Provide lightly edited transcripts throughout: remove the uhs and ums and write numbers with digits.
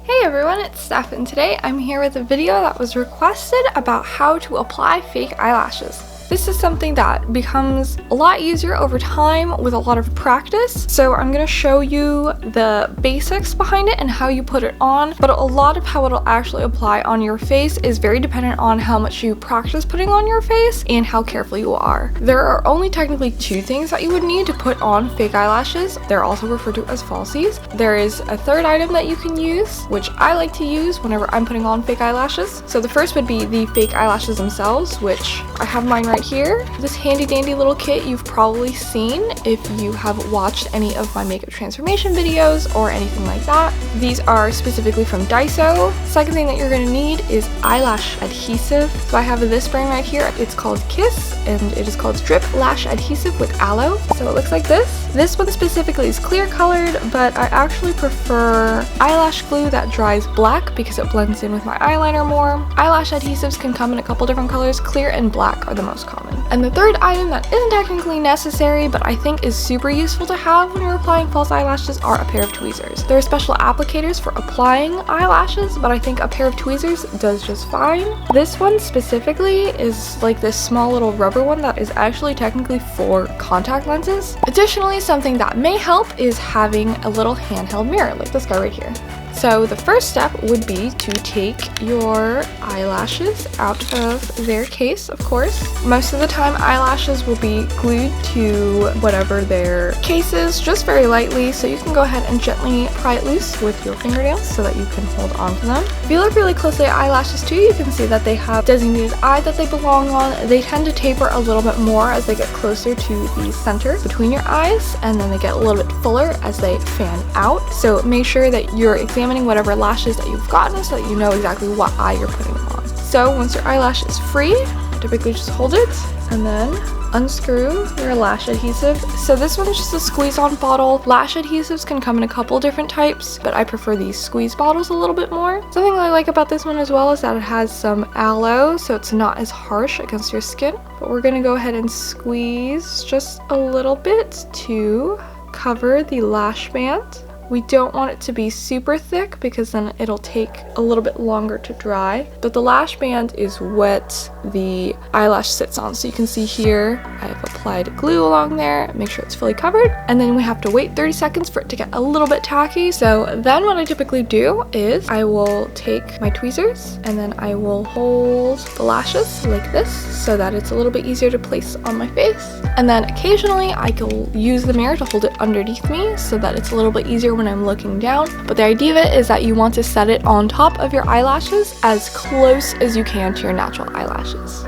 Hey everyone, it's Steph, and today I'm here with a video that was requested about how to apply fake eyelashes. This is something that becomes a lot easier over time with a lot of practice. So I'm going to show you the basics behind it and how you put it on, but a lot of how it'll actually apply on your face is very dependent on how much you practice putting on your face and how careful you are. There are only technically two things that you would need to put on fake eyelashes. They're also referred to as falsies. There is a third item that you can use, which I like to use whenever I'm putting on fake eyelashes. So the first would be the fake eyelashes themselves, which I have mine right here. This handy dandy little kit you've probably seen if you have watched any of my makeup transformation videos or anything like that. These are specifically from Daiso. Second thing that you're going to need is eyelash adhesive. So I have this brand right here. It's called Kiss and it is called Drip Lash Adhesive with Aloe. So it looks like this. This one specifically is clear colored, but I actually prefer eyelash glue that dries black because it blends in with my eyeliner more. Eyelash adhesives can come in a couple different colors. Clear and black are the most common. And the third item that isn't technically necessary, but I think is super useful to have when you're applying false eyelashes are a pair of tweezers. There are special applicators for applying eyelashes, but I think a pair of tweezers does just fine. This one specifically is like this small little rubber one that is actually technically for contact lenses. Additionally, something that may help is having a little handheld mirror like this guy right here. So the first step would be to take your eyelashes out of their case, of course. Most of the time eyelashes will be glued to whatever their case is, just very lightly, so you can go ahead and gently pry it loose with your fingernails so that you can hold on to them. If you look really closely at eyelashes too, you can see that they have designated eye that they belong on. They tend to taper a little bit more as they get closer to the center between your eyes, and then they get a little bit fuller as they fan out. So make sure that you're examining whatever lashes that you've gotten so that you know exactly what eye you're putting them on. So once your eyelash is free, typically just hold it and then unscrew your lash adhesive. So this one's just a squeeze-on bottle. Lash adhesives can come in a couple different types, but I prefer these squeeze bottles a little bit more. Something I like about this one as well is that it has some aloe, so it's not as harsh against your skin. But we're gonna go ahead and squeeze just a little bit to cover the lash band. We don't want it to be super thick because then it'll take a little bit longer to dry. But the lash band is what the eyelash sits on. So you can see here, I've applied glue along there, make sure it's fully covered. And then we have to wait 30 seconds for it to get a little bit tacky. So then what I typically do is I will take my tweezers and then I will hold the lashes like this so that it's a little bit easier to place on my face. And then occasionally I will use the mirror to hold it underneath me so that it's a little bit easier when I'm looking down. But the idea of it is that you want to set it on top of your eyelashes as close as you can to your natural eyelashes.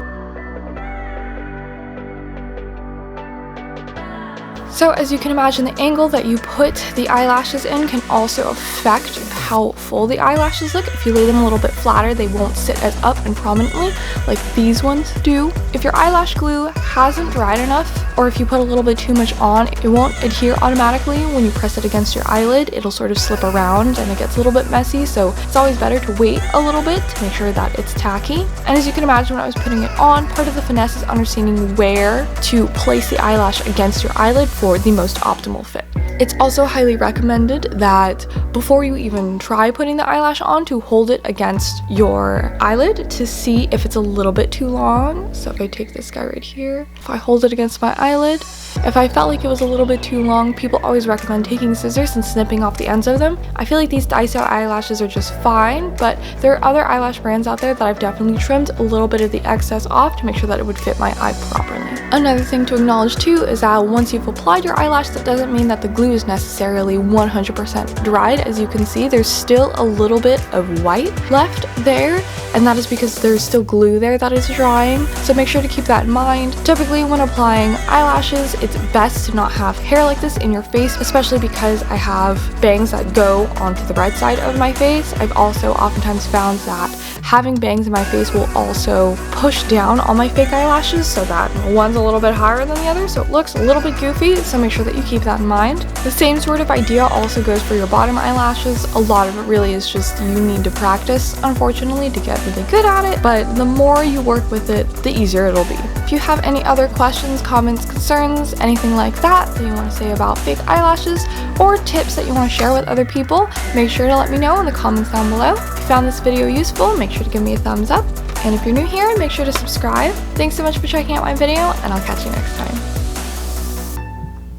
So as you can imagine, the angle that you put the eyelashes in can also affect how full the eyelashes look. If you lay them a little bit flatter, they won't sit as up and prominently like these ones do. If your eyelash glue hasn't dried enough, or if you put a little bit too much on, it won't adhere automatically. When you press it against your eyelid, it'll sort of slip around and it gets a little bit messy. So it's always better to wait a little bit to make sure that it's tacky. And as you can imagine, when I was putting it on, part of the finesse is understanding where to place the eyelash against your eyelid for the most optimal fit. It's also highly recommended that before you even try putting the eyelash on, to hold it against your eyelid to see if it's a little bit too long. So if I take this guy right here, if I hold it against my eyelid, if I felt like it was a little bit too long, people always recommend taking scissors and snipping off the ends of them. I feel like these Daiso eyelashes are just fine, but there are other eyelash brands out there that I've definitely trimmed a little bit of the excess off to make sure that it would fit my eye properly. Another thing to acknowledge too is that once you've applied your eyelash, that doesn't mean that the glue is necessarily 100% dried. As you can see, there's still a little bit of white left there, and that is because there's still glue there that is drying. So make sure to keep that in mind. Typically when applying eyelashes, it's best to not have hair like this in your face, especially because I have bangs that go onto the right side of my face. I've also oftentimes found that having bangs in my face will also push down all my fake eyelashes so that one's a little bit higher than the other, so it looks a little bit goofy, so make sure that you keep that in mind. The same sort of idea also goes for your bottom eyelashes. A lot of it really is just you need to practice, unfortunately, to get really good at it, but the more you work with it, the easier it'll be. If you have any other questions, comments, concerns, anything like that you want to say about fake eyelashes, or tips that you want to share with other people, make sure to let me know in the comments down below. If you found this video useful, make sure to give me a thumbs up, and if you're new here, make sure to subscribe. Thanks so much for checking out my video, and I'll catch you next time.